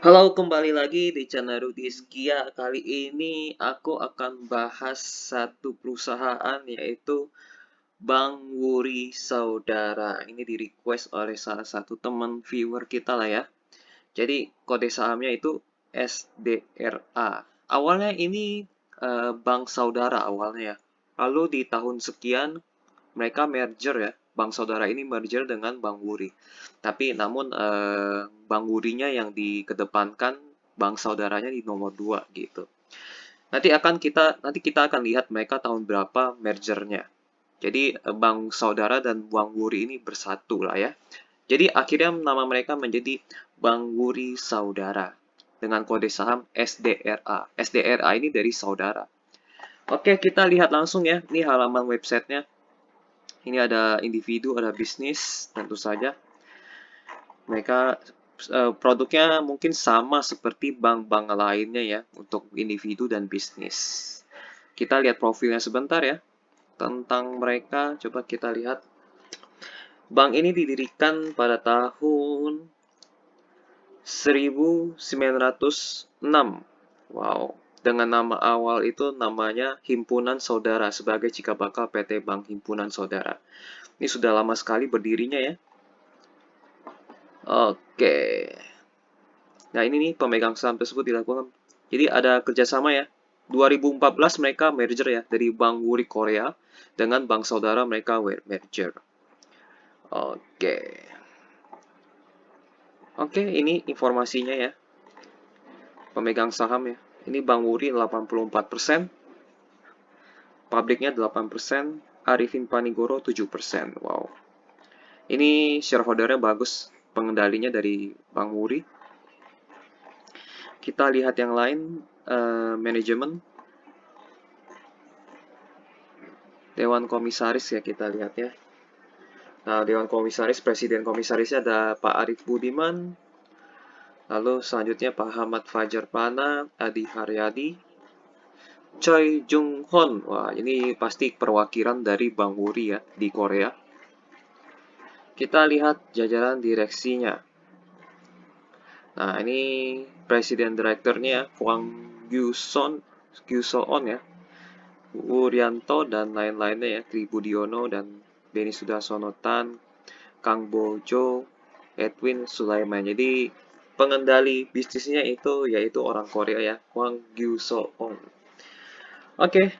Halo, kembali lagi di channel Rudi Skia. Kali ini aku akan bahas satu perusahaan yaitu Bank Wuri Saudara. Ini di request oleh salah satu teman viewer kita lah ya. Jadi kode sahamnya itu SDRA. Awalnya ini Bank Saudara awalnya ya. Lalu di tahun sekian mereka merger ya. Bank Saudara ini merger dengan Bank Wuri. Tapi namun Bank Wurinya yang dikedepankan, Bank Saudaranya di nomor 2 gitu. Nanti kita akan lihat mereka tahun berapa mergernya. Jadi Bank Saudara dan Bank Wuri ini bersatu lah ya. Jadi akhirnya nama mereka menjadi Bank Wuri Saudara dengan kode saham SDRA. SDRA ini dari saudara. Oke, kita lihat langsung ya. Ini halaman websitenya. Ini ada individu, ada bisnis, tentu saja. Mereka produknya mungkin sama seperti bank-bank lainnya ya untuk individu dan bisnis. Kita lihat profilnya sebentar ya. Tentang mereka, coba kita lihat. Bank ini didirikan pada tahun 1906. Wow. Dengan nama awal itu namanya Himpunan Saudara sebagai cikal bakal PT Bank Himpunan Saudara. Ini sudah lama sekali berdirinya ya. Oke. Nah, ini nih pemegang saham tersebut dilakukan. Jadi ada kerjasama ya. 2014 mereka merger ya dari Bank Wuri Korea dengan Bank Saudara mereka merger. Oke. Oke, ini informasinya ya. Pemegang saham ya. Ini Bank Wuri 84%, pabriknya 8%, Arifin Panigoro 7%. Wow. Ini shareholdernya bagus, pengendalinya dari Bank Wuri. Kita lihat yang lain, manajemen. Dewan Komisaris ya kita lihat ya. Nah, Dewan Komisaris, Presiden Komisarisnya ada Pak Arief Budiman, lalu selanjutnya Pak Ahmad Fajar Pana, Adi Haryadi, Choi Jung Hon. Wah, ini pasti perwakilan dari Bank Wuri ya di Korea. Kita lihat jajaran direksinya. Nah, ini Presiden Direkturnya Kwang Gyuson ya, Wuryanto dan lain-lainnya ya, Tri Budiono dan Beni Sudarsono Tan, Kang Bojo, Edwin Sulaiman. Jadi pengendali bisnisnya itu yaitu orang Korea ya, Kwang Gyuson. Oke,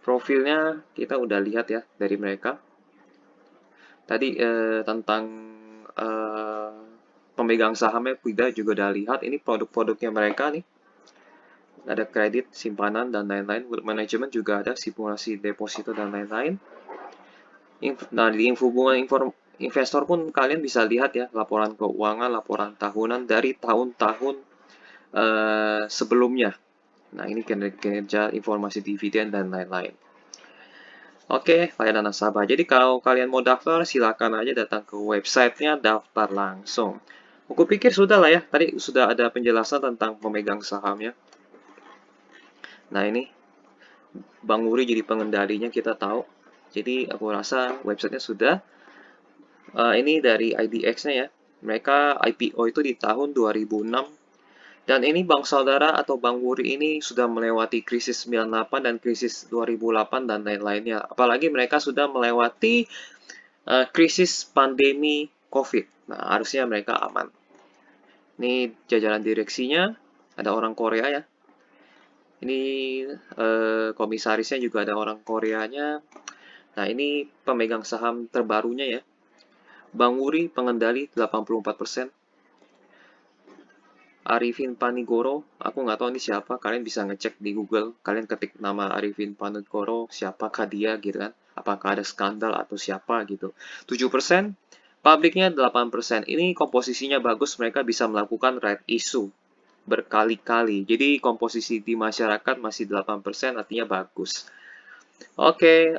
profilnya kita udah lihat ya dari mereka. Tadi tentang eh, pemegang sahamnya kita juga udah lihat. Ini produk-produknya mereka nih. Ada kredit, simpanan, dan lain-lain. Manajemen juga ada, simulasi deposito, dan lain-lain. Nah, di hubungan investor pun kalian bisa lihat ya, laporan keuangan, laporan tahunan dari tahun-tahun sebelumnya. Nah, ini kinerja informasi dividen dan lain-lain. Oke, layanan nasabah. Jadi kalau kalian mau daftar, silakan aja datang ke websitenya, daftar langsung. Aku pikir sudah lah ya, tadi sudah ada penjelasan tentang pemegang sahamnya. Nah, ini Bang Wuri jadi pengendalinya kita tahu. Jadi aku rasa websitenya sudah. Ini dari IDX-nya ya. Mereka IPO itu di tahun 2006. Dan ini Bank Saudara atau Bank Wuri ini sudah melewati krisis 98 dan krisis 2008 dan lain-lainnya. Apalagi mereka sudah melewati krisis pandemi COVID. Nah, harusnya mereka aman. Ini jajaran direksinya, ada orang Korea ya. Ini komisarisnya juga ada orang Koreanya. Nah, ini pemegang saham terbarunya ya. Bank Wuri pengendali 84%. Arifin Panigoro, aku nggak tahu ini siapa. Kalian bisa ngecek di Google. Kalian ketik nama Arifin Panigoro, siapakah dia gitu kan. Apakah ada skandal atau siapa gitu. 7%, pabriknya 8%. Ini komposisinya bagus, mereka bisa melakukan right issue berkali-kali. Jadi komposisi di masyarakat masih 8%, artinya bagus. Oke,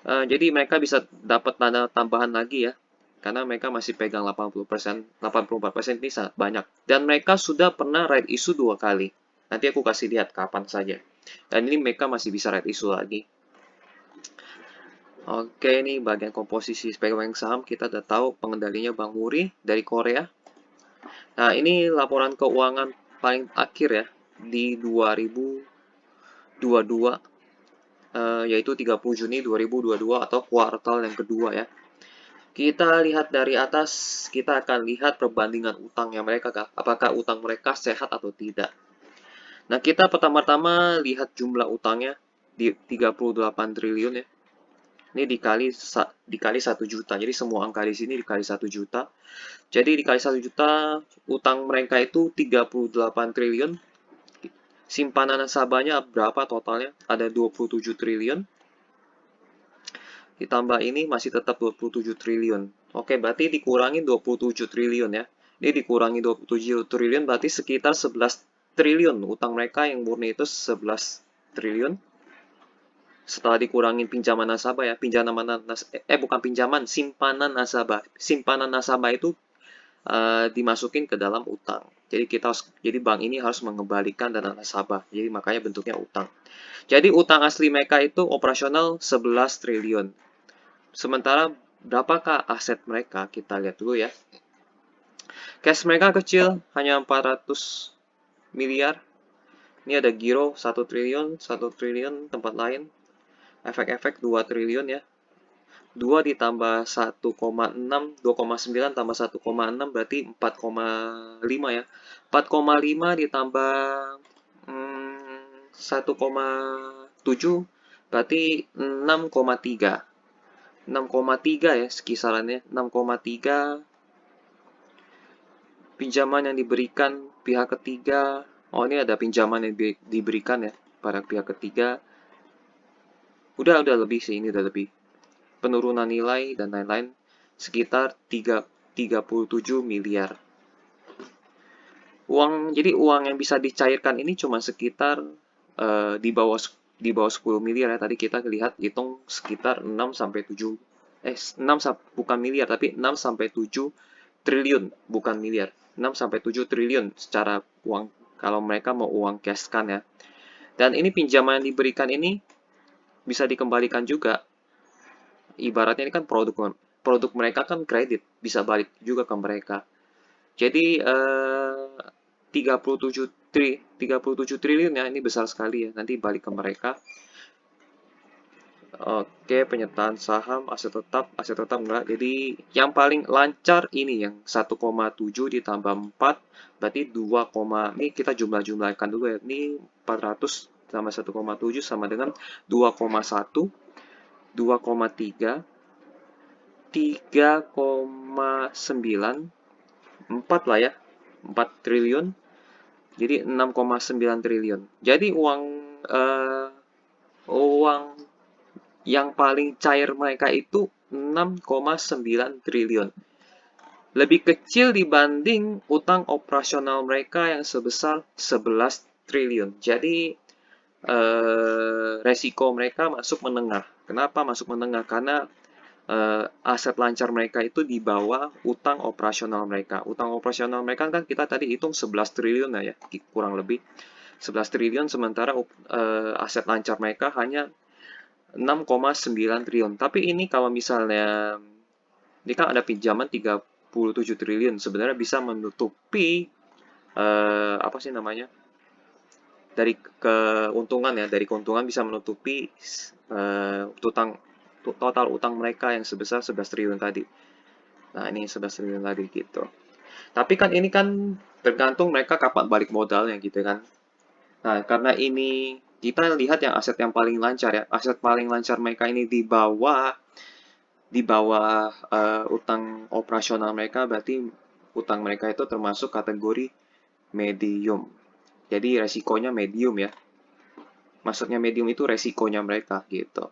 jadi mereka bisa dapat tanda tambahan lagi ya. Karena mereka masih pegang 80%, 84% ini sangat banyak. Dan mereka sudah pernah right issue 2 kali. Nanti aku kasih lihat kapan saja. Dan ini mereka masih bisa right issue lagi. Oke, ini bagian komposisi pemegang saham kita udah tahu pengendalinya Bank Wuri dari Korea. Nah, ini laporan keuangan paling akhir ya di 2022, yaitu 30 Juni 2022 atau kuartal yang kedua ya. Kita lihat dari atas, kita akan lihat perbandingan utangnya mereka, apakah utang mereka sehat atau tidak. Nah, kita pertama-tama lihat jumlah utangnya di 38 triliun ya. Ini dikali 1 juta. Jadi semua angka di sini dikali 1 juta. Jadi dikali 1 juta, utang mereka itu 38 triliun. Simpanan nasabahnya berapa totalnya? Ada 27 triliun. Ditambah ini masih tetap 27 triliun. Oke, berarti dikurangi 27 triliun ya. Ini dikurangi 27 triliun berarti sekitar 11 triliun. Utang mereka yang murni itu 11 triliun. Setelah dikurangin pinjaman nasabah ya, bukan pinjaman, simpanan nasabah. Simpanan nasabah itu dimasukin ke dalam utang. Jadi bank ini harus mengembalikan dana nasabah. Jadi makanya bentuknya utang. Jadi utang asli mereka itu operasional 11 triliun. Sementara berapakah aset mereka? Kita lihat dulu ya. Cash mereka kecil, hanya 400 miliar. Ini ada giro 1 triliun, 1 triliun tempat lain. Efek-efek 2 triliun ya. 2 ditambah 1,6, 2,9 tambah 1,6 berarti 4,5 ya. 4,5 ditambah 1,7 berarti 6,3. 6,3 ya kisarannya. 6,3 pinjaman yang diberikan pihak ketiga. Oh, ini ada pinjaman yang diberikan ya pada pihak ketiga. Udah lebih sih, ini udah lebih. Penurunan nilai dan lain-lain sekitar 37 miliar. Jadi uang yang bisa dicairkan ini cuma sekitar di bawah 10 miliar ya. Tadi kita lihat hitung sekitar 6 sampai 7 bukan miliar tapi 6 sampai 7 triliun, bukan miliar. 6 sampai 7 triliun secara uang kalau mereka mau uang cash kan ya. Dan ini pinjaman yang diberikan ini bisa dikembalikan juga. Ibaratnya ini kan produk mereka kan kredit, bisa balik juga ke mereka. Jadi 37 triliun ya, ini besar sekali ya, nanti balik ke mereka. Oke, penyertaan saham, aset tetap enggak. Jadi yang paling lancar ini yang 1,7 ditambah 4 berarti 2, ini kita jumlah-jumlahkan dulu ya. Ini 400 tambah 1,7 sama dengan 2,1, 2,3, 3,9, 4 lah ya, 4 triliun, jadi 6,9 triliun. Jadi uang yang paling cair mereka itu 6,9 triliun. Lebih kecil dibanding utang operasional mereka yang sebesar 11 triliun. Jadi resiko mereka masuk menengah. Kenapa masuk menengah? Karena aset lancar mereka itu di bawah utang operasional mereka. Utang operasional mereka kan kita tadi hitung 11 triliun ya, kurang lebih 11 triliun, sementara aset lancar mereka hanya 6,9 triliun. Tapi ini kalau misalnya ini kan ada pinjaman 37 triliun, sebenarnya bisa menutupi apa sih namanya? Dari keuntungan ya, dari keuntungan bisa menutupi total utang mereka yang sebesar 11 triliun tadi. Nah, ini 11 triliun tadi gitu. Tapi kan ini kan tergantung mereka kapan balik modalnya gitu kan. Nah, karena ini kita lihat yang aset yang paling lancar ya. Aset paling lancar mereka ini di bawah utang operasional mereka, berarti utang mereka itu termasuk kategori medium. Jadi resikonya medium ya. Maksudnya medium itu resikonya mereka gitu.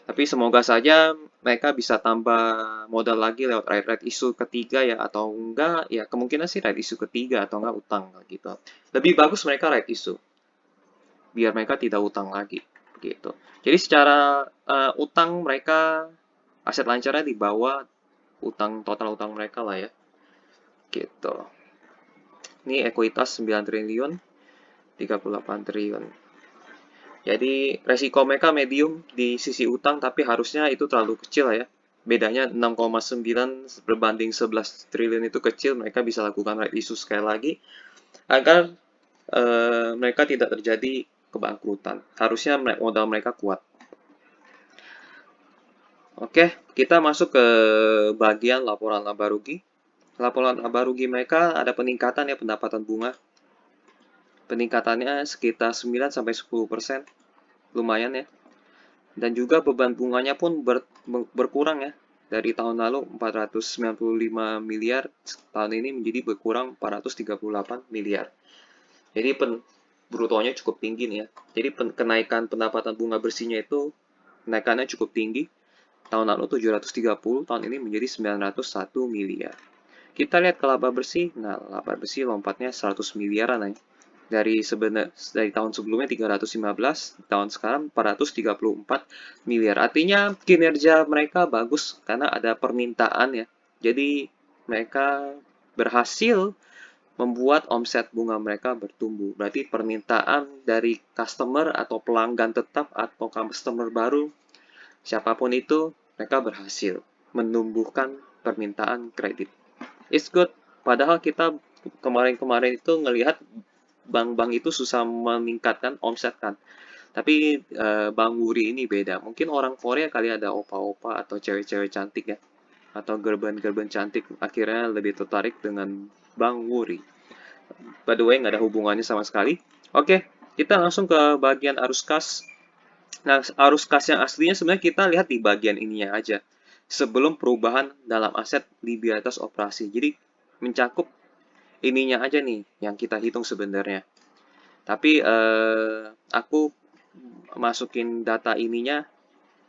Tapi semoga saja mereka bisa tambah modal lagi lewat right issue ketiga ya, atau enggak ya kemungkinan sih right issue ketiga atau enggak utang gitu. Lebih bagus mereka right issue biar mereka tidak utang lagi gitu. Jadi secara utang mereka aset lancarnya di bawah total utang mereka lah ya. Gitu. Ini ekuitas 9 triliun, 38 triliun. Jadi resiko mereka medium di sisi utang, tapi harusnya itu terlalu kecil ya. bedanya 6,9 berbanding 11 triliun itu kecil, mereka bisa lakukan right issue sekali lagi agar mereka tidak terjadi kebangkrutan. Harusnya modal mereka kuat. Oke, kita masuk ke bagian laporan laba rugi. Laporan laba rugi mereka ada peningkatan ya pendapatan bunga. Peningkatannya sekitar 9-10%. Lumayan ya. Dan juga beban bunganya pun berkurang ya. Dari tahun lalu 495 miliar, tahun ini menjadi berkurang 438 miliar. Jadi brutonya cukup tinggi nih ya. Jadi kenaikan pendapatan bunga bersihnya itu kenaikannya cukup tinggi. Tahun lalu 730, tahun ini menjadi 901 miliar. Kita lihat ke laba bersih. Nah, laba bersih lompatnya 100 miliaran ya. Dari tahun sebelumnya 315, tahun sekarang 434 miliar. Artinya kinerja mereka bagus karena ada permintaan ya. Jadi mereka berhasil membuat omset bunga mereka bertumbuh. Berarti permintaan dari customer atau pelanggan tetap atau customer baru, siapapun itu, mereka berhasil menumbuhkan permintaan kredit. It's good. Padahal kita kemarin-kemarin itu ngelihat bank-bank itu susah meningkatkan omset kan. Tapi Bank Wuri ini beda. Mungkin orang Korea kali ada opa-opa atau cewek-cewek cantik ya. Atau gerben-gerben cantik akhirnya lebih tertarik dengan Bank Wuri. By the way, nggak ada hubungannya sama sekali. Oke, kita langsung ke bagian arus kas. Nah, arus kas yang aslinya sebenarnya kita lihat di bagian ininya aja. Sebelum perubahan dalam aset di atas operasi. Jadi mencakup ininya aja nih yang kita hitung sebenarnya. Tapi aku masukin data ininya,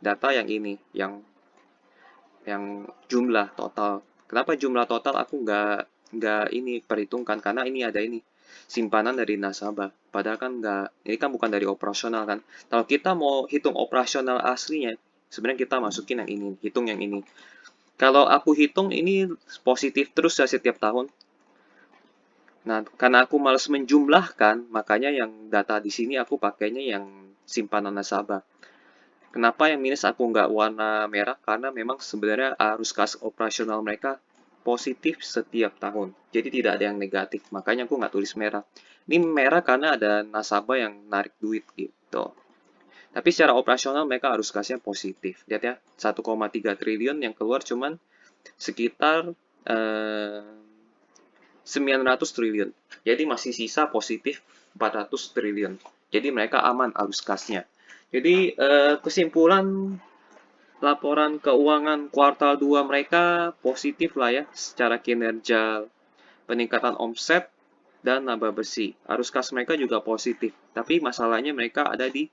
data yang ini, yang jumlah total. Kenapa jumlah total aku nggak ini perhitungkan karena ini ada ini simpanan dari nasabah. Padahal kan nggak, ini kan bukan dari operasional kan. Kalau kita mau hitung operasional aslinya, sebenarnya kita masukin yang ini, hitung yang ini. Kalau aku hitung ini positif terus ya setiap tahun. Nah, karena aku males menjumlahkan, makanya yang data di sini aku pakainya yang simpanan nasabah. Kenapa yang minus aku nggak warna merah? Karena memang sebenarnya arus kas operasional mereka positif setiap tahun. Jadi tidak ada yang negatif. Makanya aku nggak tulis merah. Ini merah karena ada nasabah yang narik duit gitu. Tapi secara operasional mereka arus kasnya positif. Lihat ya, 1,3 triliun yang keluar cuman sekitar 900 triliun. Jadi masih sisa positif 400 triliun. Jadi mereka aman arus kasnya. Jadi kesimpulan laporan keuangan kuartal 2 mereka positif lah ya secara kinerja peningkatan omset dan laba bersih. Arus kas mereka juga positif. Tapi masalahnya mereka ada di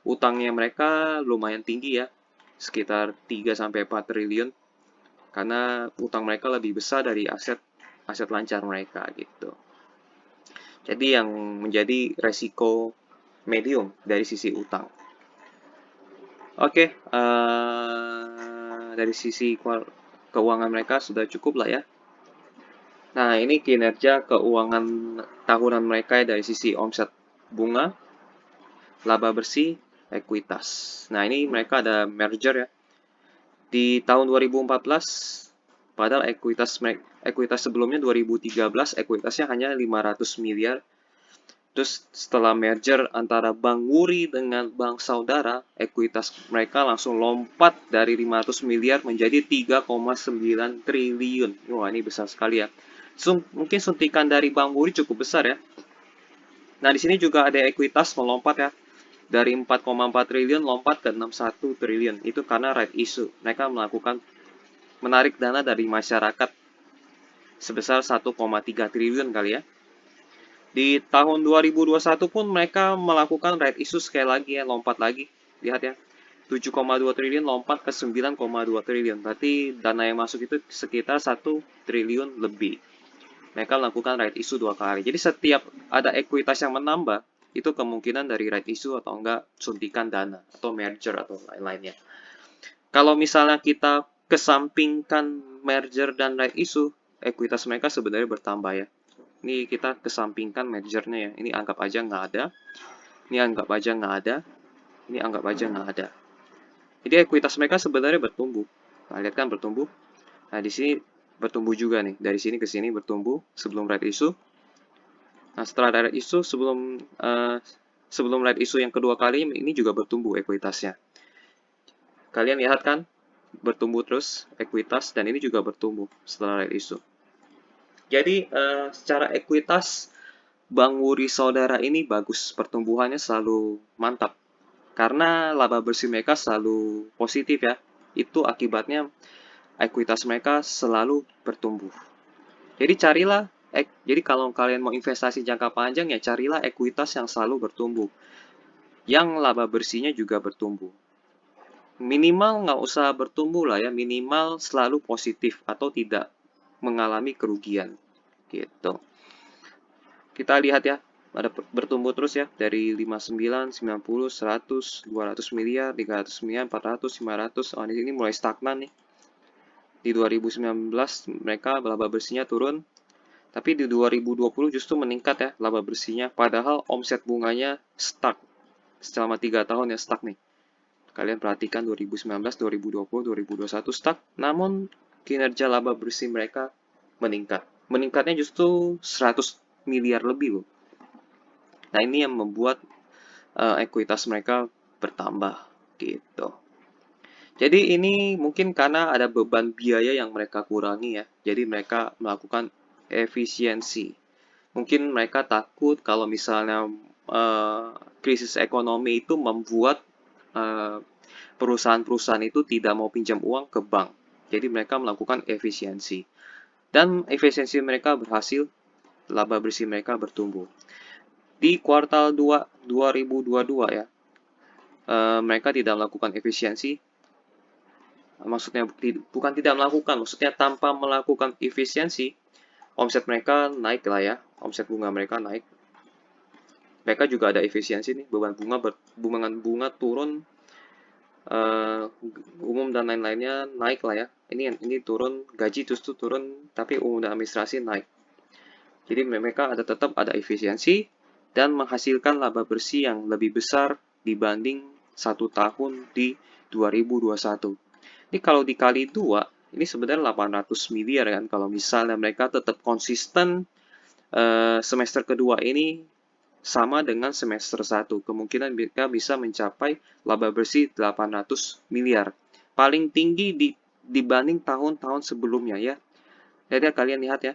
utangnya mereka lumayan tinggi ya. Sekitar 3-4 triliun. Karena utang mereka lebih besar dari aset lancar mereka gitu. Jadi yang menjadi resiko medium dari sisi utang. Oke, dari sisi keuangan mereka sudah cukup lah ya. Nah, ini kinerja keuangan tahunan mereka ya dari sisi omset bunga, laba bersih, ekuitas. Nah, ini mereka ada merger ya. Di tahun 2014, padahal ekuitas sebelumnya 2013, ekuitasnya hanya 500 miliar. Terus setelah merger antara Bank Wuri dengan Bank Saudara, ekuitas mereka langsung lompat dari 500 miliar menjadi 3,9 triliun. Wah, ini besar sekali ya. Mungkin suntikan dari Bank Wuri cukup besar ya. Nah, di sini juga ada ekuitas melompat ya. Dari 4,4 triliun lompat ke 61 triliun. Itu karena right issue. Mereka menarik dana dari masyarakat sebesar 1,3 triliun kali ya. Di tahun 2021 pun mereka melakukan right issue sekali lagi ya, lompat lagi. Lihat ya, 7,2 triliun lompat ke 9,2 triliun. Berarti dana yang masuk itu sekitar 1 triliun lebih. Mereka melakukan right issue 2 kali. Jadi setiap ada ekuitas yang menambah, itu kemungkinan dari right issue atau enggak suntikan dana, atau merger atau lain-lainnya. Kalau misalnya kita kesampingkan merger dan right issue, ekuitas mereka sebenarnya bertambah ya. Ini kita kesampingkan mergernya ya. Ini anggap aja nggak ada. Ini anggap aja nggak ada. Ini anggap aja nggak ada. Jadi ekuitas mereka sebenarnya bertumbuh. Nah, lihat kan bertumbuh. Nah, di sini bertumbuh juga nih. Dari sini ke sini bertumbuh sebelum right issue. Nah, setelah right issue sebelum right issue yang kedua kali ini juga bertumbuh ekuitasnya. Kalian lihat kan bertumbuh terus ekuitas dan ini juga bertumbuh setelah right issue. Jadi secara ekuitas Bank Wuri Saudara ini bagus, pertumbuhannya selalu mantap. Karena laba bersih mereka selalu positif ya. Itu akibatnya ekuitas mereka selalu bertumbuh. Jadi jadi kalau kalian mau investasi jangka panjang ya carilah ekuitas yang selalu bertumbuh. Yang laba bersihnya juga bertumbuh. Minimal nggak usah bertumbuh lah ya, minimal selalu positif atau tidak mengalami kerugian. Gitu. Kita lihat ya, ada bertumbuh terus ya, dari 59, 90, 100, 200 miliar, 300 miliar, 400, 500. Oh, ini mulai stagnan nih. Di 2019 mereka laba bersihnya turun, tapi di 2020 justru meningkat ya laba bersihnya, padahal omset bunganya stuck selama 3 tahun ya stuck nih. Kalian perhatikan 2019, 2020, 2021 stuck, namun kinerja laba bersih mereka meningkat. Meningkatnya justru 100 miliar lebih loh. Nah, ini yang membuat ekuitas mereka bertambah gitu. Jadi ini mungkin karena ada beban biaya yang mereka kurangi ya. Jadi mereka melakukan efisiensi. Mungkin mereka takut kalau misalnya krisis ekonomi itu membuat perusahaan-perusahaan itu tidak mau pinjam uang ke bank. Jadi mereka melakukan efisiensi. Dan efisiensi mereka berhasil, laba bersih mereka bertumbuh. Di kuartal 2 2022 ya, mereka tidak melakukan efisiensi. Maksudnya bukan tidak melakukan, maksudnya tanpa melakukan efisiensi, omset mereka naik lah ya, omset bunga mereka naik. Mereka juga ada efisiensi nih, beban bunga turun, umum dan lain-lainnya naik lah ya. Ini turun, gaji justru turun, tapi umum dan administrasi naik. Jadi mereka tetap ada efisiensi dan menghasilkan laba bersih yang lebih besar dibanding 1 tahun di 2021. Ini kalau dikali 2, ini sebenarnya 800 miliar kan. Kalau misalnya mereka tetap konsisten semester kedua ini sama dengan semester 1. Kemungkinan mereka bisa mencapai laba bersih 800 miliar. Paling tinggi dibanding tahun-tahun sebelumnya ya. Jadi kalian lihat ya,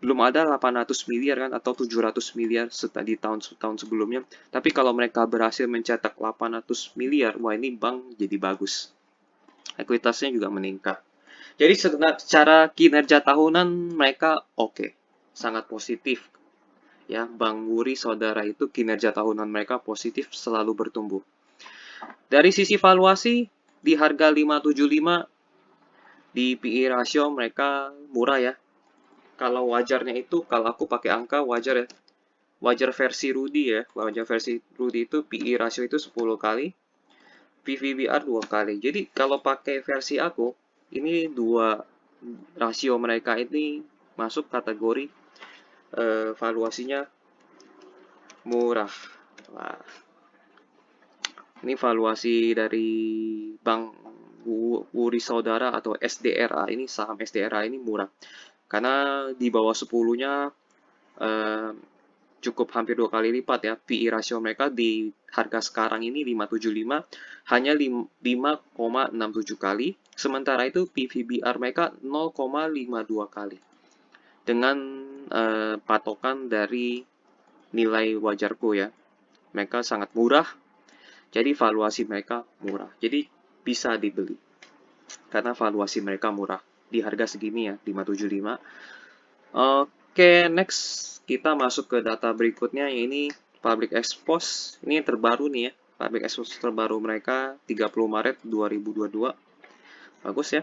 belum ada 800 miliar kan atau 700 miliar di tahun-tahun sebelumnya. Tapi kalau mereka berhasil mencetak 800 miliar, wah ini bank jadi bagus. Ekuitasnya juga meningkat. Jadi secara kinerja tahunan mereka oke, sangat positif. Ya, Bank Wuri Saudara itu kinerja tahunan mereka positif, selalu bertumbuh. Dari sisi valuasi, di harga 575 di PE ratio mereka murah ya. Kalau wajarnya itu, kalau aku pakai angka wajar ya. Wajar versi Rudy ya. Wajar versi Rudy itu PE ratio itu 10 kali, PVBR 2 kali. Jadi kalau pakai versi aku, ini dua rasio mereka ini masuk kategori valuasinya murah. Wah. Ini valuasi dari Bank Wuri Saudara atau SDRA ini, saham SDRA ini murah. Karena di bawah 10-nya cukup hampir 2 kali lipat ya. PE rasio mereka di harga sekarang ini 575 hanya 5,67 kali. Sementara itu PVBR mereka 0,52 kali. Dengan patokan dari nilai wajarku ya. Mereka sangat murah. Jadi valuasi mereka murah. Jadi bisa dibeli. Karena valuasi mereka murah. Di harga segini ya, 575. Oke, next kita masuk ke data berikutnya, ini public expose. Ini yang terbaru nih ya, public expose terbaru mereka 30 Maret 2022. Bagus ya.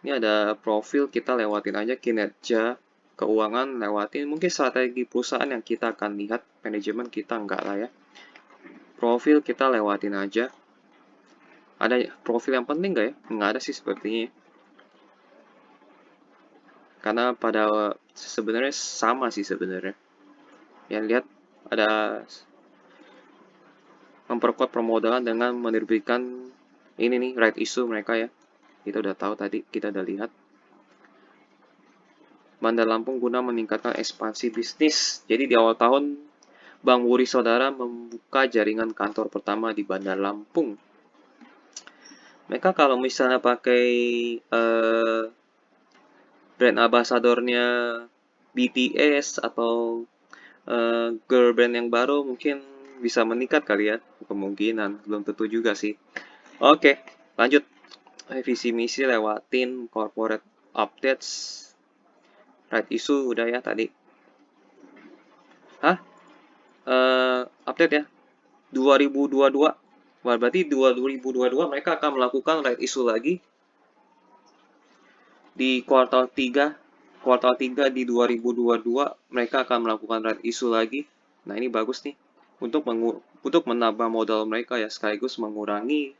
Ini ada profil, kita lewatin aja kinerja keuangan, lewatin mungkin strategi perusahaan yang kita akan lihat, manajemen kita enggak lah ya. Profil kita lewatin aja. Ada profil yang penting nggak ya? Nggak ada sih sepertinya. Karena pada sebenarnya sama sih sebenarnya. Yang lihat ada memperkuat permodalan dengan menerbitkan ini nih right issue mereka ya. Kita udah tahu tadi, kita udah lihat. Bandar Lampung guna meningkatkan ekspansi bisnis. Jadi di awal tahun, Bank Wuri Saudara membuka jaringan kantor pertama di Bandar Lampung. Mereka kalau misalnya pakai brand ambassadornya BTS atau girl band yang baru, mungkin bisa meningkat kali ya. Kemungkinan, belum tentu juga sih. Oke, lanjut. Visi misi lewatin corporate updates. Right issue udah ya tadi. Hah? Update ya? 2022. Wah, berarti 2022 mereka akan melakukan right issue lagi di kuartal 3. Kuartal 3 di 2022 mereka akan melakukan right issue lagi. Nah, ini bagus nih untuk menambah modal mereka ya, sekaligus mengurangi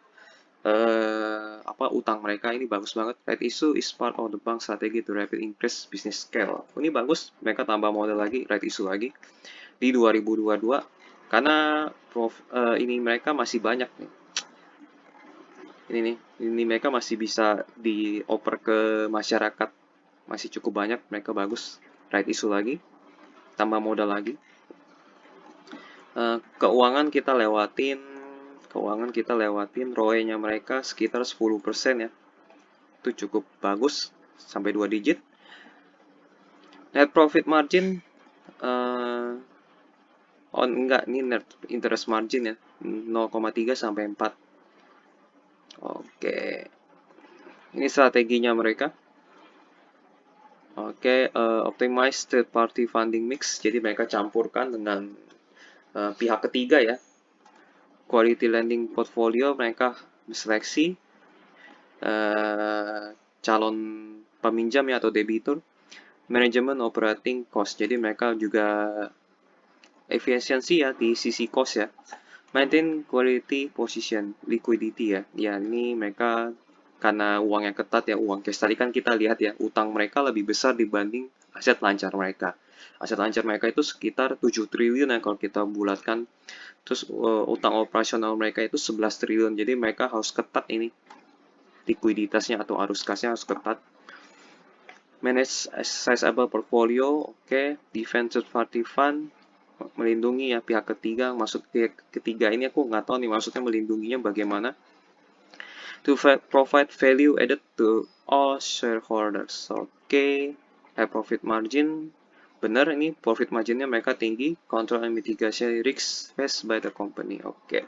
utang mereka. Ini bagus banget. Right issue is part of the bank strategy to rapid increase business scale. Ini bagus, mereka tambah modal lagi, right issue lagi di 2022 karena ini mereka masih banyak nih. Ini mereka masih bisa dioper ke masyarakat, masih cukup banyak, mereka bagus. Right issue lagi, tambah modal lagi. Keuangan kita lewatin ROE-nya mereka sekitar 10% ya. Itu cukup bagus, sampai 2 digit. Net profit margin, ini net interest margin ya, 0,3 sampai 4. Oke, ini strateginya mereka. Oke, optimize third party funding mix, jadi mereka campurkan dengan pihak ketiga ya. Quality lending portfolio, mereka seleksi calon peminjam ya atau debitur. Manajemen operating cost, jadi mereka juga efisiensi ya di sisi cost ya. Maintain quality position, liquidity ya. Ya, ini mereka karena uangnya ketat ya, uang cash. Tadi kan kita lihat ya, utang mereka lebih besar dibanding aset lancar mereka. Aset lancar mereka itu sekitar 7 triliun ya kalau kita bulatkan. Terus utang operasional mereka itu 11 triliun. Jadi mereka harus ketat ini. Likuiditasnya atau arus kasnya harus ketat. Manage sizable portfolio, oke. Defend third party fund, melindungi ya pihak ketiga. Maksud pihak ketiga ini aku nggak tahu nih maksudnya melindunginya bagaimana. To provide value added to all shareholders. Oke. High profit margin, benar ini profit marginnya mereka tinggi. Control and mitigation risks faced by the company. Oke.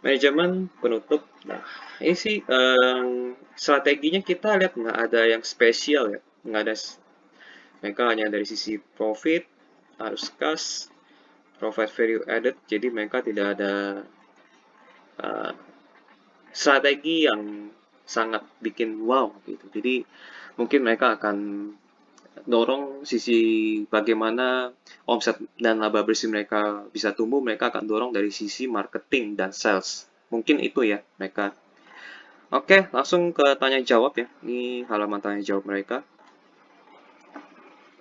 Manajemen penutup. Nah, ini sih strateginya kita lihat nggak ada yang spesial ya. Nggak ada. Mereka hanya dari sisi profit, arus kas, provide value added. Jadi mereka tidak ada strategi yang sangat bikin wow gitu. Jadi mungkin mereka akan dorong sisi bagaimana omset dan laba bersih mereka bisa tumbuh, mereka akan dorong dari sisi marketing dan sales. Mungkin itu ya mereka. Oke, langsung ke tanya jawab ya. Ini halaman tanya jawab mereka.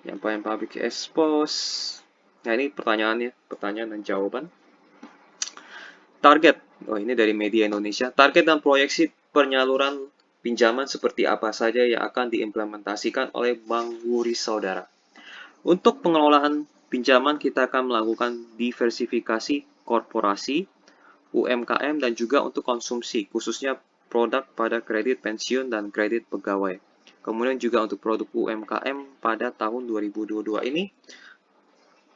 Yang paling public expose. Nah, ini pertanyaannya, pertanyaan dan jawaban. Target. Oh, ini dari media Indonesia. Target dan proyeksi penyaluran pinjaman seperti apa saja yang akan diimplementasikan oleh Bank Wuri Saudara. Untuk pengelolaan pinjaman, kita akan melakukan diversifikasi korporasi, UMKM, dan juga untuk konsumsi, khususnya produk pada kredit pensiun dan kredit pegawai. Kemudian juga untuk produk UMKM pada tahun 2022 ini,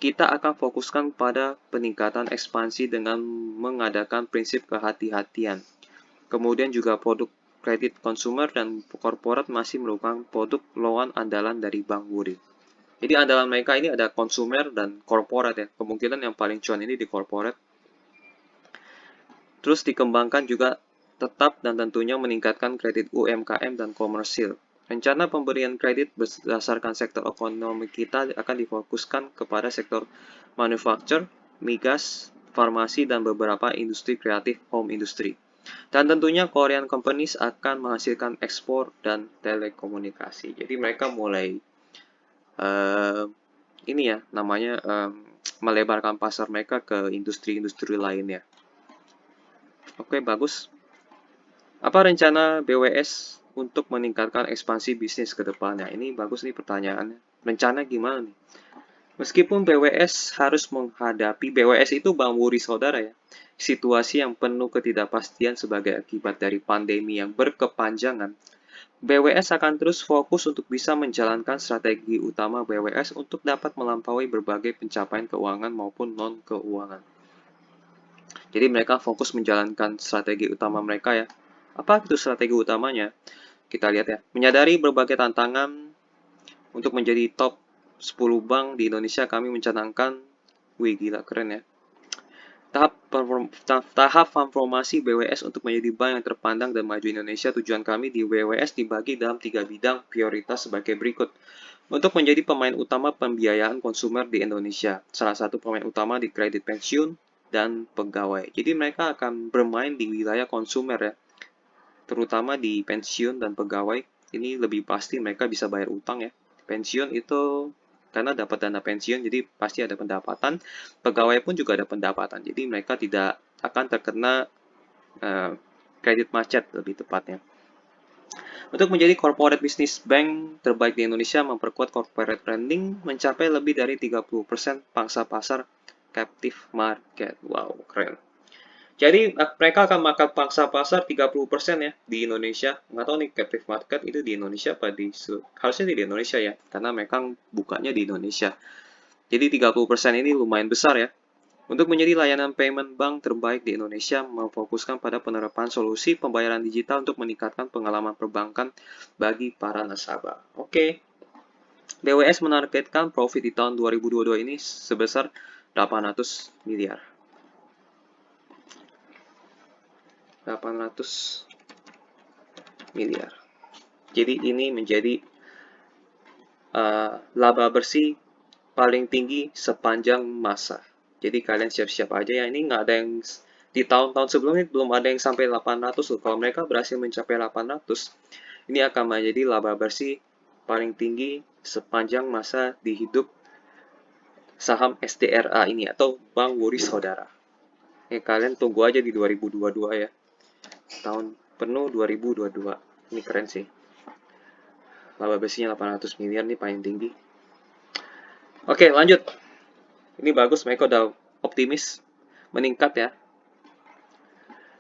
kita akan fokuskan pada peningkatan ekspansi dengan mengadakan prinsip kehati-hatian. Kemudian juga produk kredit konsumer dan korporat masih merupakan produk loan andalan dari Bank Wuri. Jadi andalan mereka ini ada konsumer dan korporat ya. Kemungkinan yang paling cuan ini di korporat. Terus dikembangkan juga tetap dan tentunya meningkatkan kredit UMKM dan komersil. Rencana pemberian kredit berdasarkan sektor ekonomi kita akan difokuskan kepada sektor manufacture, migas, farmasi, dan beberapa industri kreatif home industry. Dan tentunya Korean companies akan menghasilkan ekspor dan telekomunikasi. Jadi mereka mulai ini ya namanya melebarkan pasar mereka ke industri-industri lainnya. Oke, bagus. Apa rencana BWS untuk meningkatkan ekspansi bisnis ke depannya. Ini bagus nih pertanyaannya. Rencana gimana nih? Meskipun BWS harus menghadapi, BWS itu Bank Wuri Saudara ya, situasi yang penuh ketidakpastian sebagai akibat dari pandemi yang berkepanjangan, BWS akan terus fokus untuk bisa menjalankan strategi utama BWS untuk dapat melampaui berbagai pencapaian keuangan maupun non-keuangan. Jadi mereka fokus menjalankan strategi utama mereka ya. Apa itu strategi utamanya? Kita lihat ya. Menyadari berbagai tantangan untuk menjadi top 10 bank di Indonesia, kami mencanangkan, wih gila keren ya, tahap transformasi BWS untuk menjadi bank yang terpandang dan maju Indonesia. Tujuan kami di BWS dibagi dalam 3 bidang prioritas sebagai berikut. Untuk menjadi pemain utama pembiayaan konsumer di Indonesia. Salah satu pemain utama di kredit pensiun dan pegawai. Jadi mereka akan bermain di wilayah konsumer ya, terutama di pensiun dan pegawai. Ini lebih pasti mereka bisa bayar utang ya. Pensiun itu karena dapat dana pensiun, jadi pasti ada pendapatan. Pegawai pun juga ada pendapatan, jadi mereka tidak akan terkena kredit macet lebih tepatnya. Untuk menjadi corporate business bank terbaik di Indonesia, memperkuat corporate branding mencapai lebih dari 30% pangsa pasar captive market. Wow, keren. Jadi mereka akan makan pangsa pasar 30% ya di Indonesia. Nggak tahu nih captive market itu di Indonesia apa harusnya di Indonesia ya, karena mereka bukanya di Indonesia. Jadi 30% ini lumayan besar ya. Untuk menjadi layanan payment bank terbaik di Indonesia, memfokuskan pada penerapan solusi pembayaran digital untuk meningkatkan pengalaman perbankan bagi para nasabah. Oke. BWS menargetkan profit di tahun 2022 ini sebesar 800 miliar. 800 miliar. Jadi ini menjadi laba bersih paling tinggi sepanjang masa. Jadi kalian siap-siap aja ya. Ini nggak ada yang di tahun-tahun sebelumnya belum ada yang sampai 800 loh. Kalau mereka berhasil mencapai 800, ini akan menjadi laba bersih paling tinggi sepanjang masa di hidup saham SDRA ini atau Bank Wuri Saudara. Kalian tunggu aja di 2022 ya. Tahun penuh 2022. Ini keren sih. Laba bersihnya 800 miliar nih paling tinggi. Oke, lanjut. Ini bagus, mereka udah optimis meningkat ya.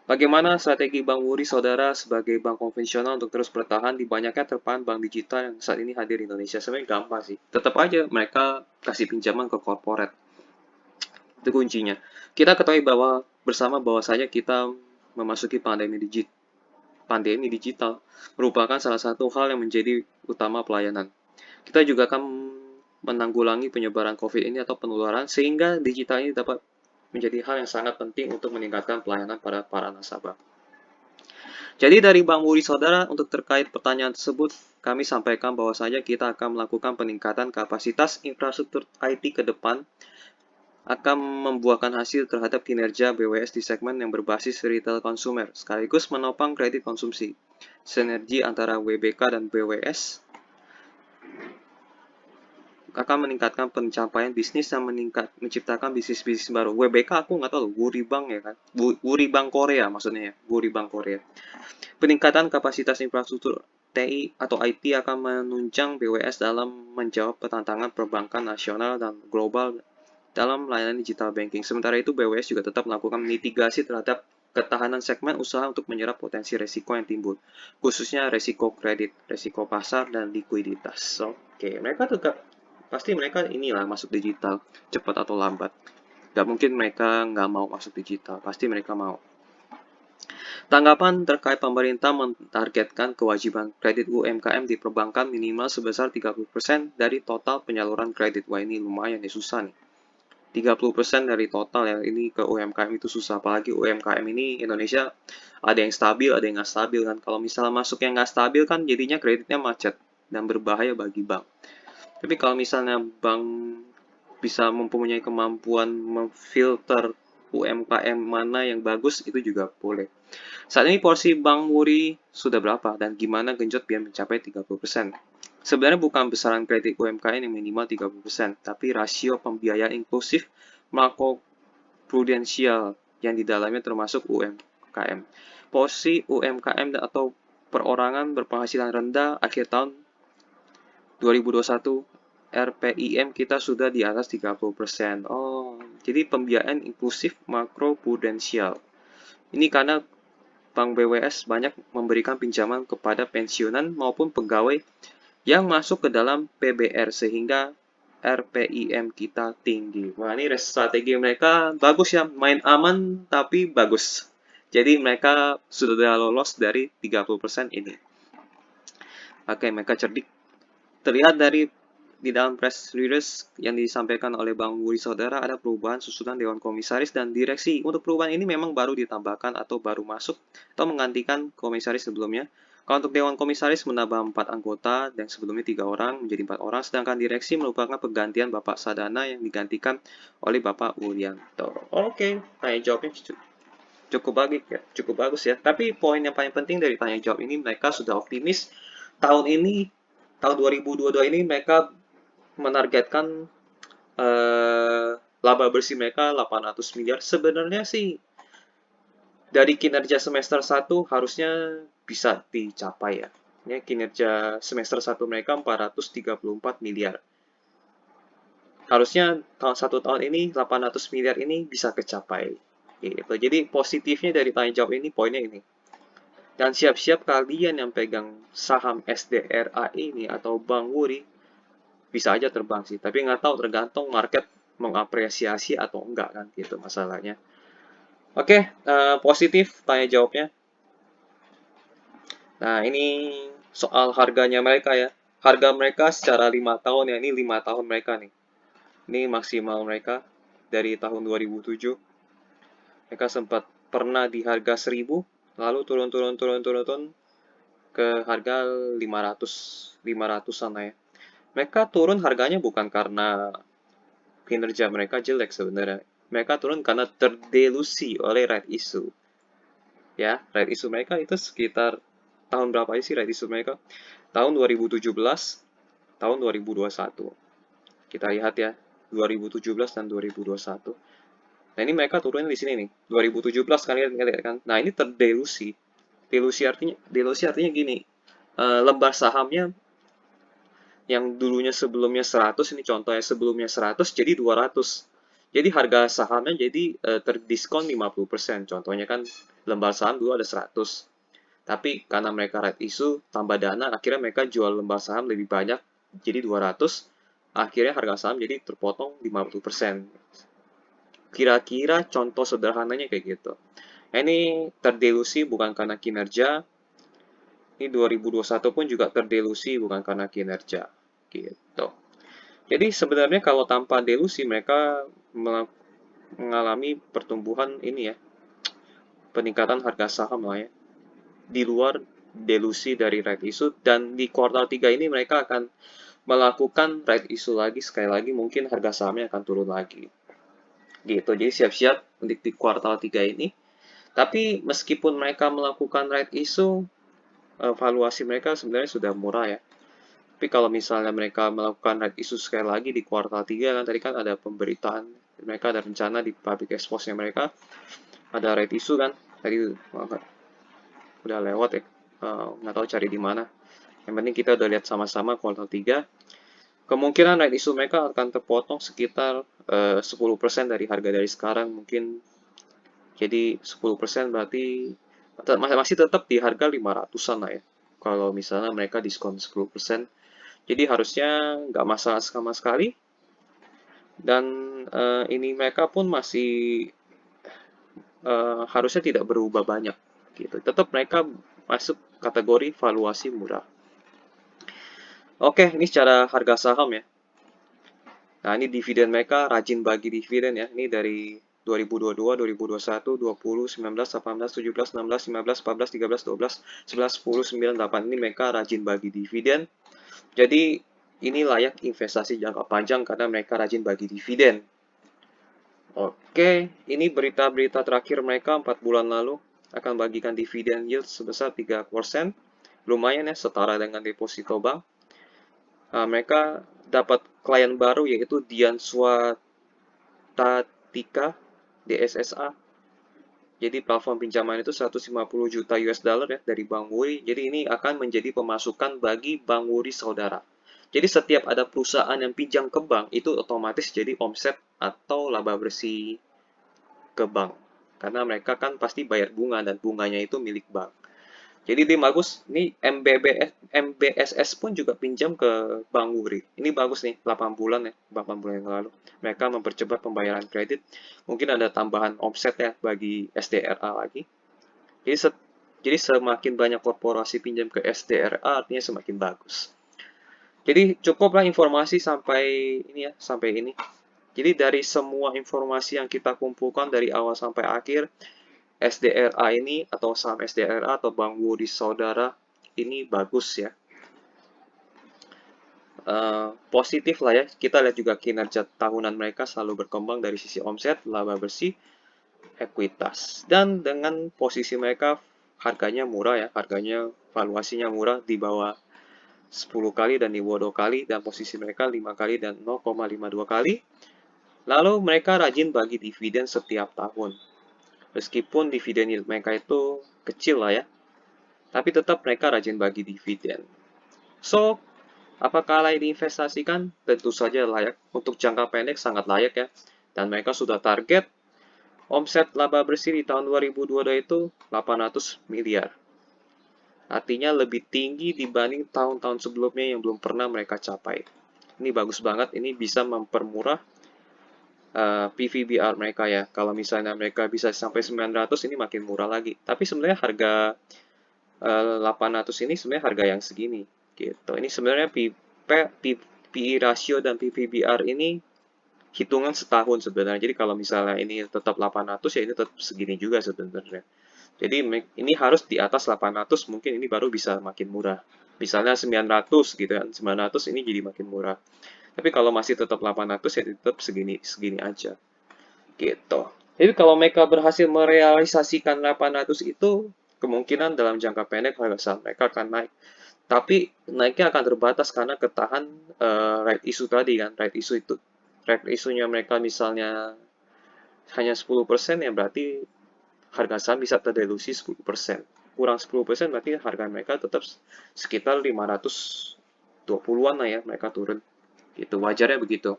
Bagaimana strategi Bank Wuri Saudara sebagai bank konvensional untuk terus bertahan di banyaknya terpaan bank digital yang saat ini hadir di Indonesia? Sebenarnya gampang sih. Tetap aja mereka kasih pinjaman ke korporat. Itu kuncinya. Kita ketahui bahwa bersama bahwasanya kita memasuki pandemi digital merupakan salah satu hal yang menjadi utama pelayanan. Kita juga akan menanggulangi penyebaran COVID ini atau penularan, sehingga digital ini dapat menjadi hal yang sangat penting untuk meningkatkan pelayanan pada para nasabah. Jadi dari Bank Wuri Saudara, untuk terkait pertanyaan tersebut, kami sampaikan bahwasanya kita akan melakukan peningkatan kapasitas infrastruktur IT ke depan, akan membuahkan hasil terhadap kinerja BWS di segmen yang berbasis retail consumer, sekaligus menopang kredit konsumsi. Sinergi antara WBK dan BWS akan meningkatkan pencapaian bisnis dan menciptakan bisnis-bisnis baru. WBK aku nggak tahu, Wuri Bank ya kan? Wuri Bank Korea maksudnya ya, Wuri Bank Korea. Peningkatan kapasitas infrastruktur TI atau IT akan menunjang BWS dalam menjawab tantangan perbankan nasional dan global dalam layanan digital banking. Sementara itu, BWS juga tetap melakukan mitigasi terhadap ketahanan segmen usaha untuk menyerap potensi resiko yang timbul, khususnya resiko kredit, resiko pasar, dan likuiditas. Oke, mereka pasti mereka inilah masuk digital, cepat atau lambat. Gak mungkin mereka nggak mau masuk digital, pasti mereka mau. Tanggapan terkait pemerintah mentargetkan kewajiban kredit UMKM di perbankan minimal sebesar 30% dari total penyaluran kredit. Wah, ini lumayan ya, susah nih. 30% dari total ya, ini ke UMKM itu susah, apalagi UMKM ini Indonesia ada yang stabil, ada yang nggak stabil kan. Kalau misalnya masuk yang nggak stabil kan jadinya kreditnya macet dan berbahaya bagi bank. Tapi kalau misalnya bank bisa mempunyai kemampuan memfilter UMKM mana yang bagus, itu juga boleh. Saat ini porsi Bank Wuri sudah berapa dan gimana genjot biar mencapai 30%? Sebenarnya bukan besaran kredit UMKM yang minimal 30%, tapi rasio pembiayaan inklusif makroprudensial yang di dalamnya termasuk UMKM. Porsi UMKM atau perorangan berpenghasilan rendah akhir tahun 2021 RPIM kita sudah di atas 30%. Oh, jadi pembiayaan inklusif makro prudensial. Ini karena Bank BWS banyak memberikan pinjaman kepada pensiunan maupun pegawai yang masuk ke dalam PBR sehingga RPIM kita tinggi. Wah, ini strategi mereka bagus ya, main aman tapi bagus. Jadi mereka sudah lolos dari 30% ini. Oke, mereka cerdik. Terlihat dari di dalam press release yang disampaikan oleh Bang Wuri Saudara ada perubahan susunan Dewan Komisaris dan Direksi. Untuk perubahan ini memang baru ditambahkan atau baru masuk atau menggantikan komisaris sebelumnya. Kalau untuk Dewan Komisaris menambah 4 anggota dan sebelumnya 3 orang menjadi 4 orang, sedangkan Direksi merupakan penggantian Bapak Sadana yang digantikan oleh Bapak Wuryanto. Oke, tanya jawabnya cukup bagus ya. Tapi poin yang paling penting dari tanya jawab ini mereka sudah optimis tahun ini, tahun 2022 ini mereka menargetkan laba bersih mereka 800 miliar. Sebenarnya sih dari kinerja semester 1 harusnya bisa dicapai ya. Ini kinerja semester 1 mereka 434 miliar. Harusnya satu tahun ini 800 miliar ini bisa kecapai. Gitu. Jadi positifnya dari tanya jawab ini poinnya ini. Dan siap-siap kalian yang pegang saham SDRA ini atau Bank Wuri bisa aja terbang sih, tapi nggak tahu tergantung market mengapresiasi atau enggak kan gitu masalahnya. Oke, positif tanya jawabnya. Nah, ini soal harganya mereka ya. Harga mereka secara 5 tahun ya, ini 5 tahun mereka nih. Ini maksimal mereka dari tahun 2007. Mereka sempat pernah di harga 1000, lalu turun ke harga 500-an ya. Mereka turun harganya bukan karena kinerja mereka jelek sebenarnya. Mereka turun karena terdelusi oleh right issue. Ya, right issue mereka itu sekitar tahun berapa sih right issue mereka? Tahun 2017, tahun 2021. Kita lihat ya, 2017 dan 2021. Nah, ini mereka turunnya di sini nih. 2017 kalian lihat kan. Nah, ini terdelusi. Delusi artinya gini. Lembar sahamnya yang dulunya sebelumnya 100, ini contohnya sebelumnya 100 jadi 200. Jadi harga sahamnya jadi terdiskon 50%. Contohnya kan lembar saham dulu ada 100. Tapi karena mereka right issue, tambah dana, akhirnya mereka jual lembar saham lebih banyak, jadi 200. Akhirnya harga saham jadi terpotong 50%. Kira-kira contoh sederhananya kayak gitu. Nah, ini terdelusi bukan karena kinerja. Ini 2021 pun juga terdelusi bukan karena kinerja. Gitu. Jadi sebenarnya kalau tanpa delusi mereka mengalami pertumbuhan ini ya, peningkatan harga saham lah ya, di luar delusi dari right issue, dan di kuartal 3 ini mereka akan melakukan right issue lagi, sekali lagi mungkin harga sahamnya akan turun lagi. Gitu, jadi siap-siap untuk di kuartal 3 ini. Tapi meskipun mereka melakukan right issue, valuasi mereka sebenarnya sudah murah ya. Tapi kalau misalnya mereka melakukan right issue sekali lagi di kuartal 3 kan tadi kan ada pemberitaan mereka ada rencana di public expose-nya mereka ada right issue kan tadi udah lewat ya, nggak tahu cari di mana. Yang penting kita udah lihat sama-sama kuartal 3. Kemungkinan right issue mereka akan terpotong sekitar 10% dari harga dari sekarang mungkin. Jadi 10% berarti masih tetap di harga 500-an lah ya. Kalau misalnya mereka diskon 10%. Jadi harusnya nggak masalah sama sekali. Dan ini mereka pun masih harusnya tidak berubah banyak. Gitu. Tetap mereka masuk kategori valuasi murah. Oke, ini secara harga saham ya. Nah, ini dividen mereka rajin bagi dividen ya. Ini dari 2022, 2021, 20, 19, 18, 17, 16, 15, 14, 13, 12, 11, 10, 9, 8. Ini mereka rajin bagi dividen. Jadi, ini layak investasi jangka panjang karena mereka rajin bagi dividen. Oke, ini berita-berita terakhir mereka 4 bulan lalu akan bagikan dividen yield sebesar 3%. Lumayan ya, setara dengan deposito bank. Mereka dapat klien baru yaitu Dian Swatatika DSSA. Jadi platform pinjaman itu 150 juta US dollar ya dari Bank Wuri. Jadi ini akan menjadi pemasukan bagi Bank Wuri Saudara. Jadi setiap ada perusahaan yang pinjam ke bank itu otomatis jadi omset atau laba bersih ke bank. Karena mereka kan pasti bayar bunga dan bunganya itu milik bank. Jadi ini bagus, ini MBSS pun juga pinjam ke Bank Wuri. Ini bagus nih, 8 bulan ya, 8 bulan yang lalu. Mereka mempercepat pembayaran kredit. Mungkin ada tambahan omset ya bagi SDRA lagi. Jadi, jadi semakin banyak korporasi pinjam ke SDRA artinya semakin bagus. Jadi cukuplah informasi sampai ini ya, sampai ini. Jadi dari semua informasi yang kita kumpulkan dari awal sampai akhir, SDRA ini atau saham SDRA atau Bank Wuri Saudara ini bagus ya. Positif lah ya. Kita lihat juga kinerja tahunan mereka selalu berkembang dari sisi omset, laba bersih, ekuitas. Dan dengan posisi mereka harganya murah ya, harganya valuasinya murah di bawah 10 kali dan di bawah 2 kali, dan posisi mereka 5 kali dan 0,52 kali. Lalu mereka rajin bagi dividen setiap tahun. Meskipun dividen yield mereka itu kecil lah ya, tapi tetap mereka rajin bagi dividen. So, apakah layak diinvestasikan? Tentu saja layak. Untuk jangka pendek sangat layak ya. Dan mereka sudah target omset laba bersih di tahun 2022 itu 800 miliar. Artinya lebih tinggi dibanding tahun-tahun sebelumnya yang belum pernah mereka capai. Ini bagus banget, ini bisa mempermurah PVBR mereka ya. Kalau misalnya mereka bisa sampai 900 ini makin murah lagi. Tapi sebenarnya harga 800 ini sebenarnya harga yang segini gitu. Ini sebenarnya PE ratio dan PVBR ini hitungan setahun sebenarnya. Jadi kalau misalnya ini tetap 800 ya ini tetap segini juga sebenarnya. Jadi ini harus di atas 800 mungkin ini baru bisa makin murah. Misalnya 900 gitu kan. 900 ini jadi makin murah. Tapi kalau masih tetap 800 ya tetap segini aja. Gitu. Jadi kalau mereka berhasil merealisasikan 800 itu kemungkinan dalam jangka pendek harga saham mereka akan naik. Tapi naiknya akan terbatas karena ketahan right issue tadi kan. Right issue-nya mereka misalnya hanya 10% ya berarti harga saham bisa terdelusi 10%. Kurang 10% berarti harga mereka tetap sekitar 520-an lah ya mereka turun. Gitu, wajarnya begitu.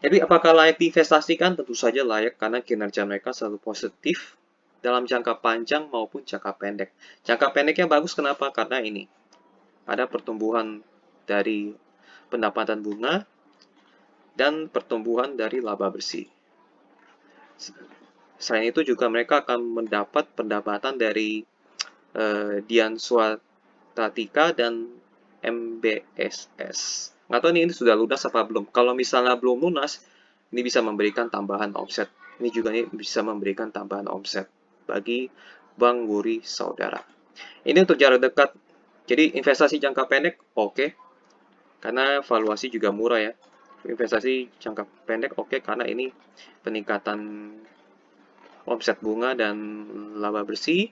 Jadi apakah layak diinvestasikan? Tentu saja layak karena kinerja mereka selalu positif dalam jangka panjang maupun jangka pendek. Jangka pendeknya bagus kenapa? Karena ini ada pertumbuhan dari pendapatan bunga dan pertumbuhan dari laba bersih. Selain itu juga mereka akan mendapat pendapatan dari Dian Swatatika dan MBSS. Nggak tahu ini sudah lunas apa belum. Kalau misalnya belum lunas, ini bisa memberikan tambahan omset. Ini juga bisa memberikan tambahan omset bagi Bank Wuri Saudara. Ini untuk jarak dekat. Jadi investasi jangka pendek oke. Karena valuasi juga murah ya. Investasi jangka pendek oke karena ini peningkatan omset bunga dan laba bersih.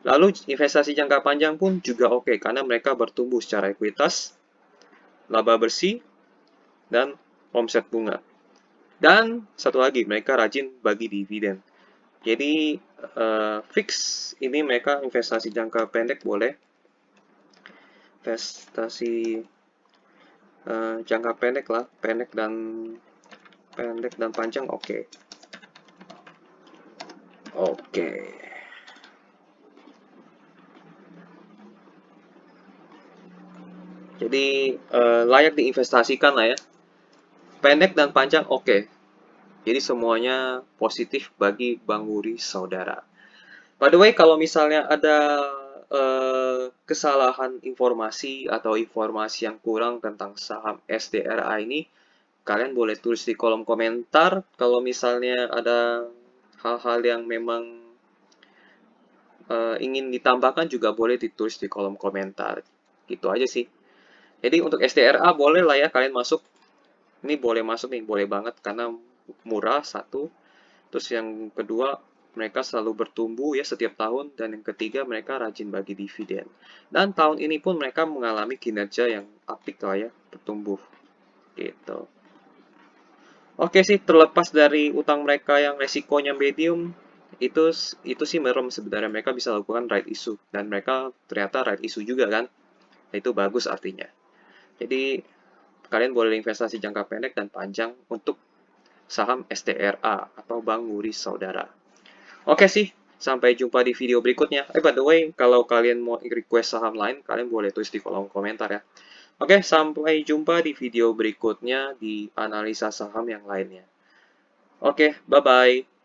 Lalu investasi jangka panjang pun juga oke karena mereka bertumbuh secara ekuitas, laba bersih, dan omset bunga. Dan satu lagi, mereka rajin bagi dividen. Jadi fix ini mereka investasi jangka pendek boleh, investasi jangka pendek lah, pendek dan panjang oke. Oke. Jadi layak diinvestasikan lah ya. Pendek dan panjang oke. Jadi semuanya positif bagi Bank Wuri Saudara. By the way, kalau misalnya ada kesalahan informasi atau informasi yang kurang tentang saham SDRA ini, kalian boleh tulis di kolom komentar. Kalau misalnya ada hal-hal yang memang ingin ditambahkan juga boleh ditulis di kolom komentar. Gitu aja sih. Jadi untuk SDRA boleh lah ya kalian masuk. Ini boleh masuk nih, boleh banget karena murah satu. Terus yang kedua, mereka selalu bertumbuh ya setiap tahun. Dan yang ketiga, mereka rajin bagi dividen. Dan tahun ini pun mereka mengalami kinerja yang apik lah ya, bertumbuh. Gitu. Oke sih, terlepas dari utang mereka yang resikonya medium, itu sih merem sebenarnya, mereka bisa lakukan right issue dan mereka ternyata right issue juga kan. Itu bagus artinya. Jadi kalian boleh investasi jangka pendek dan panjang untuk saham STRA atau Bank Muris Saudara. Oke sih, sampai jumpa di video berikutnya. By the way, kalau kalian mau request saham lain, kalian boleh tulis di kolom komentar ya. Oke, sampai jumpa di video berikutnya di analisa saham yang lainnya. Oke, bye-bye.